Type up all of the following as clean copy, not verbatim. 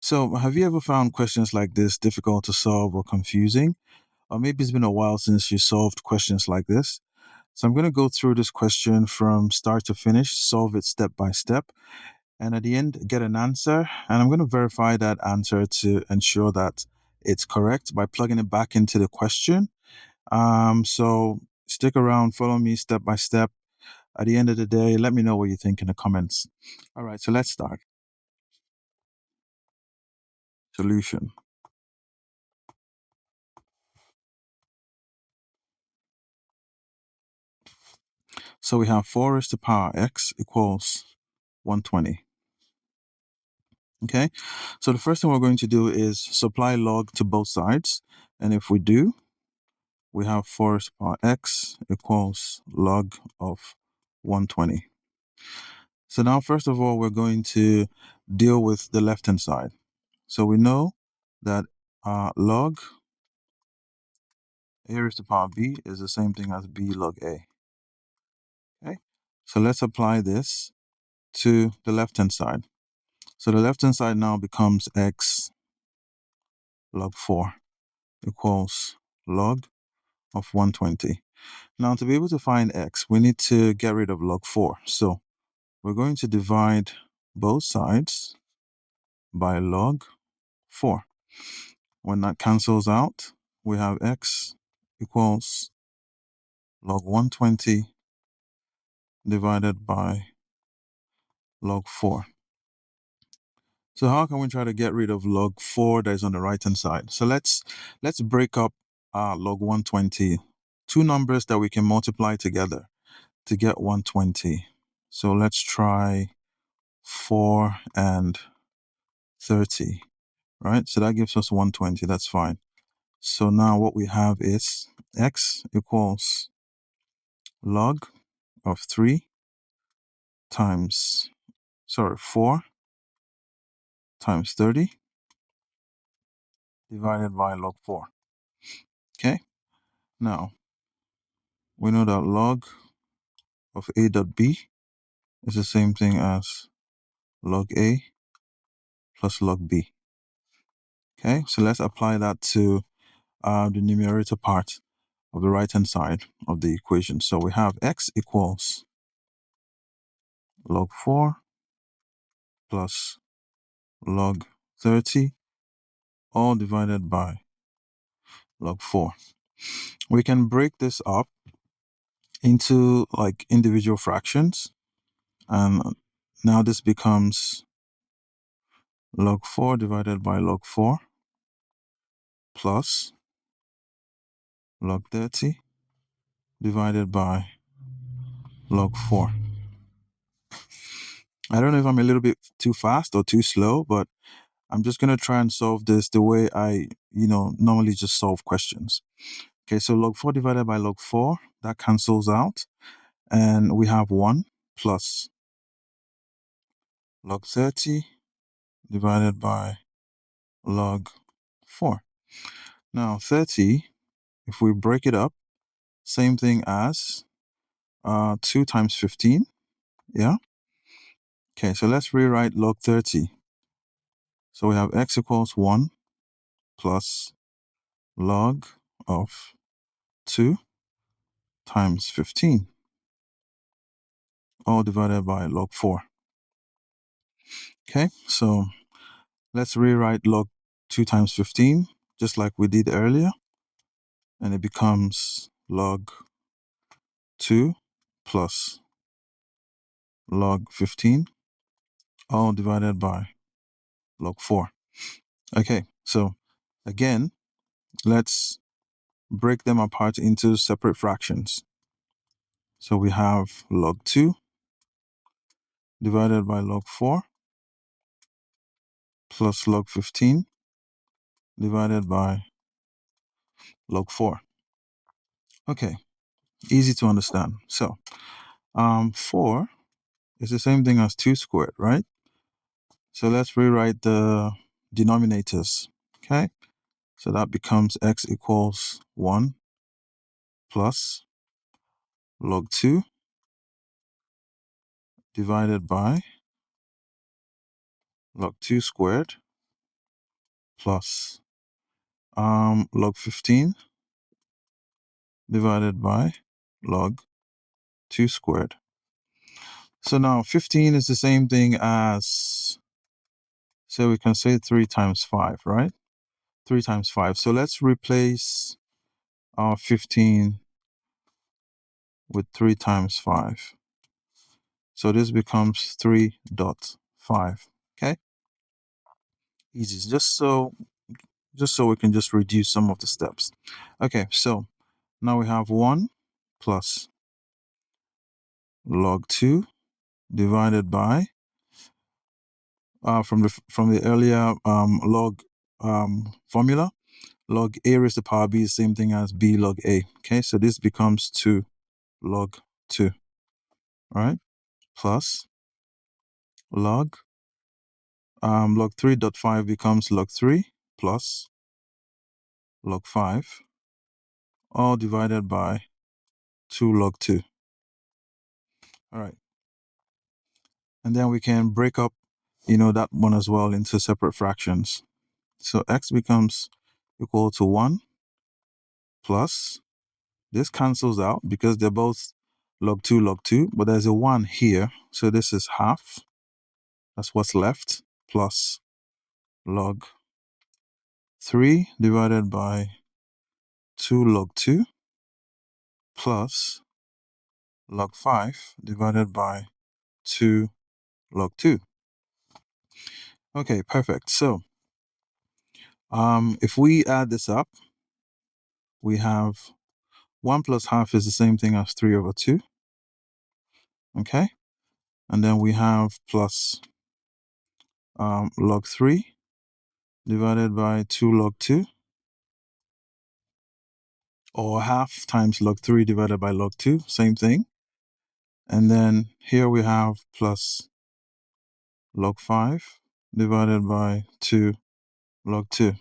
So, have you ever found questions like this difficult to solve or confusing? Or maybe it's been a while since you solved questions like this. So, I'm going to go through this question from start to finish, solve it step by step, and at the end, get an answer. And I'm going to verify that answer to ensure that it's correct by plugging it back into the question. So, stick around, follow me step by step. At the end of the day, let me know what you think in the comments. All right, so let's start. Solution. So we have 4 raised to the power x equals 120. Okay, so the first thing we're going to do is supply log to both sides. And if we do, we have 4 raised to the power x equals log of 120. So now, first of all, we're going to deal with the left-hand side. So we know that log a raised to the power b is the same thing as b log a. Okay, so let's apply this to the left-hand side. So the left-hand side now becomes x log 4 equals log of 120. Now, to be able to find x, we need to get rid of log 4. So we're going to divide both sides by log 4. When that cancels out, we have x equals log 120 divided by log 4. So how can we try to get rid of log 4 that is on the right-hand side? So let's break up log 120, two numbers that we can multiply together to get 120. So let's try 4 and 30, right? So that gives us 120, that's fine. So now what we have is x equals log of 4 times 30 divided by log 4. Okay, now we know that log of a dot b is the same thing as log a plus log b. Okay, so let's apply that to the numerator part of the right-hand side of the equation. So we have x equals log 4 plus log 30 all divided by log 4. We can break this up into like individual fractions, and now this becomes log 4 divided by log 4 plus log 30 divided by log 4. I don't know if I'm a little bit too fast or too slow, but I'm just going to try and solve this the way I, normally just solve questions. Okay, so log 4 divided by log 4, that cancels out. And we have 1 plus log 30 divided by log 4. Now, 30, if we break it up, same thing as 2 times 15. Yeah? Okay, so let's rewrite log 30. So we have x equals 1 plus log of 2 times 15, all divided by log 4. Okay, so let's rewrite log 2 times 15, just like we did earlier. And it becomes log 2 plus log 15, all divided by log 4. Okay, so again, let's break them apart into separate fractions. So we have log 2 divided by log 4 plus log 15 divided by log 4. Okay, easy to understand. So 4 is the same thing as 2 squared, right? So let's rewrite the denominators. Okay, so that becomes x equals 1 plus log 2 divided by log 2 squared plus log 15 divided by log 2 squared. So now 15 is the same thing as, so we can say 3 times 5, right? 3 times 5. So let's replace our 15 with 3 times 5. So this becomes 3.5. Okay? Easy. Just so we can just reduce some of the steps. Okay, so now we have 1 plus log 2 divided by from the earlier log formula, log a raised to the power b is the same thing as b log a. Okay, so this becomes 2 log 2, right? Plus log 3.5 becomes log 3 plus log 5, all divided by 2 log 2. All right. And then we can break up, that one as well into separate fractions. So x becomes equal to 1 plus, this cancels out because they're both log 2, but there's a 1 here. So this is half. That's what's left, plus log 3 divided by 2 log 2 plus log 5 divided by 2 log 2. Okay, perfect. So if we add this up, we have 1 plus half is the same thing as 3 over 2. Okay, and then we have plus log 3 divided by 2 log 2, or half times log 3 divided by log 2, same thing. And then here we have plus log 5 divided by 2 log 2,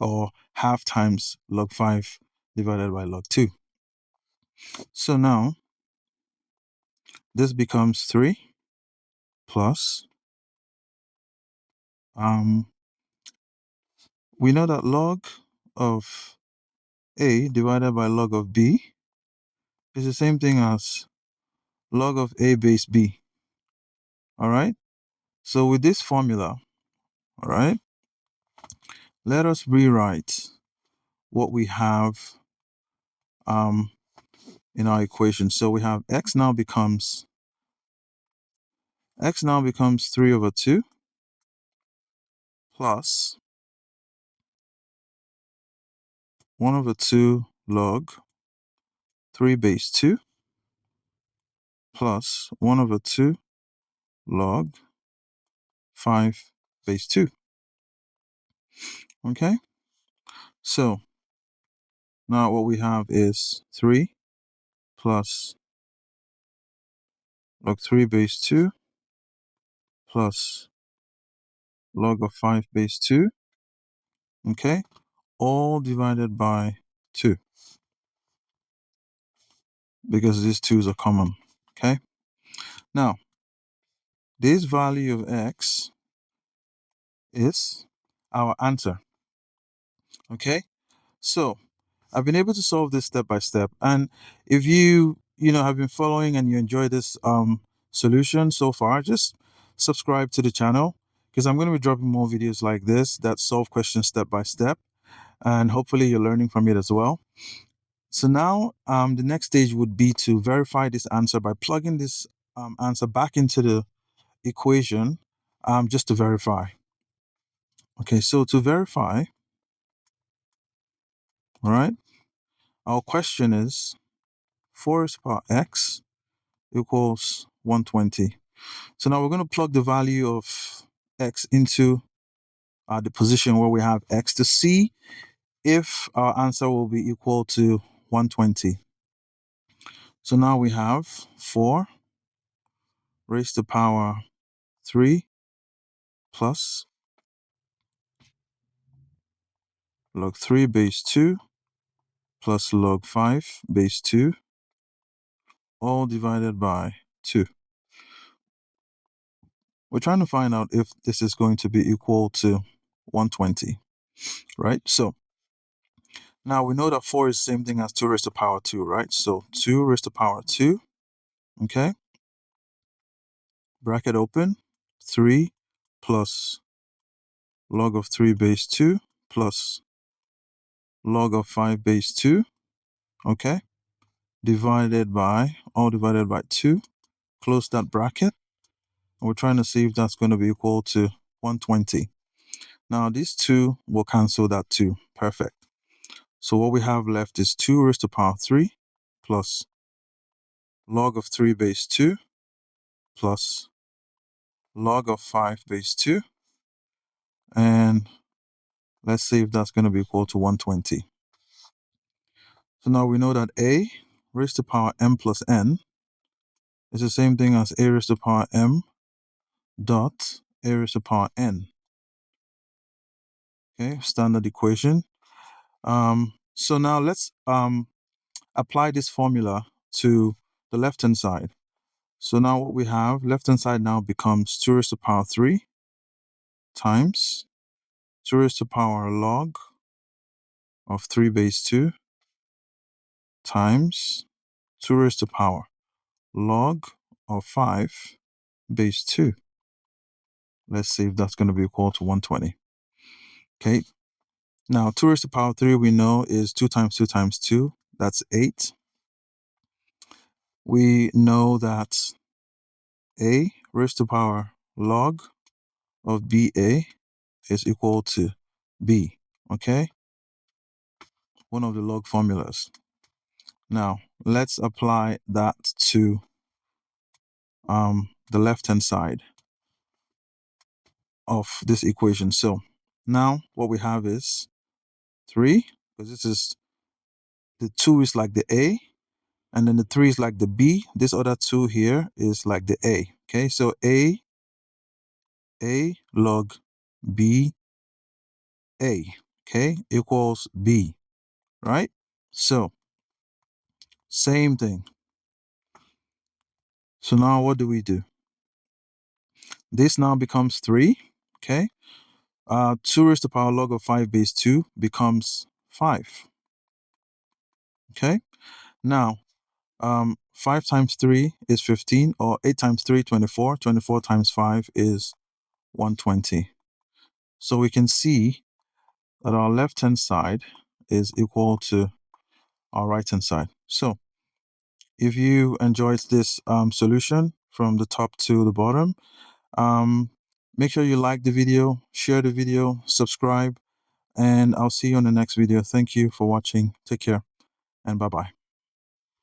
or half times log 5 divided by log 2. So now this becomes 3 plus, we know that log of a divided by log of b is the same thing as log of a base b. All right? So with this formula, all right, let us rewrite what we have in our equation. So we have x now becomes 3 over 2 plus 1 over 2 log 3 base 2 plus 1 over 2 log 5 base 2. Okay? So now what we have is 3 plus log 3 base 2 plus log of 5 base 2. Okay? All divided by 2, because these 2's are common. Okay? Now, this value of x is our answer. Okay? So, I've been able to solve this step by step. And if you have been following and you enjoy this solution so far, just subscribe to the channel, because I'm going to be dropping more videos like this that solve questions step by step. And hopefully you're learning from it as well. So now the next stage would be to verify this answer by plugging this answer back into the equation just to verify. Okay, so to verify, all right, our question is 4 raised to the power x equals 120. So now we're going to plug the value of x into the position where we have x to see if our answer will be equal to 120. So now we have 4 raised to the power 3 plus log 3 base 2 plus log 5 base 2, all divided by 2. We're trying to find out if this is going to be equal to 120. right? So now we know that 4 is the same thing as 2 raised to the power 2, right? So 2 raised to the power 2, okay? Bracket open, 3 plus log of 3 base 2 plus log of 5 base 2, okay? All divided by 2. Close that bracket. We're trying to see if that's going to be equal to 120. Now, these 2 will cancel that 2. Perfect. So what we have left is 2 raised to the power 3 plus log of 3 base 2 plus log of 5 base 2. And let's see if that's going to be equal to 120. So now we know that a raised to the power m plus n is the same thing as a raised to the power m dot a raised to the power n. Okay, standard equation. So now let's apply this formula to the left-hand side. So now what we have, left-hand side now becomes 2 raised to the power 3 times 2 raised to the power log of 3 base 2 times 2 raised to the power log of 5 base 2. Let's see if that's going to be equal to 120. Okay. Now, 2 raised to the power 3 we know is 2 times 2 times 2. That's 8. We know that a raised to the power log of BA is equal to B. Okay. One of the log formulas. Now, let's apply that to the left-hand side of this equation. So now what we have is 3, because this is the 2 is like the A, and then the 3 is like the B. This other 2 here is like the A. Okay, so A log B A, okay, equals B, right? So same thing. So now what do we do? This now becomes 3, okay? 2 raised to the power log of 5 base 2 becomes 5, okay? Now, 5 times 3 is 15, or 8 times 3, 24. 24 times 5 is 120. So we can see that our left-hand side is equal to our right-hand side. So if you enjoyed this solution from the top to the bottom, make sure you like the video, share the video, subscribe, and I'll see you on the next video. Thank you for watching. Take care, and bye-bye.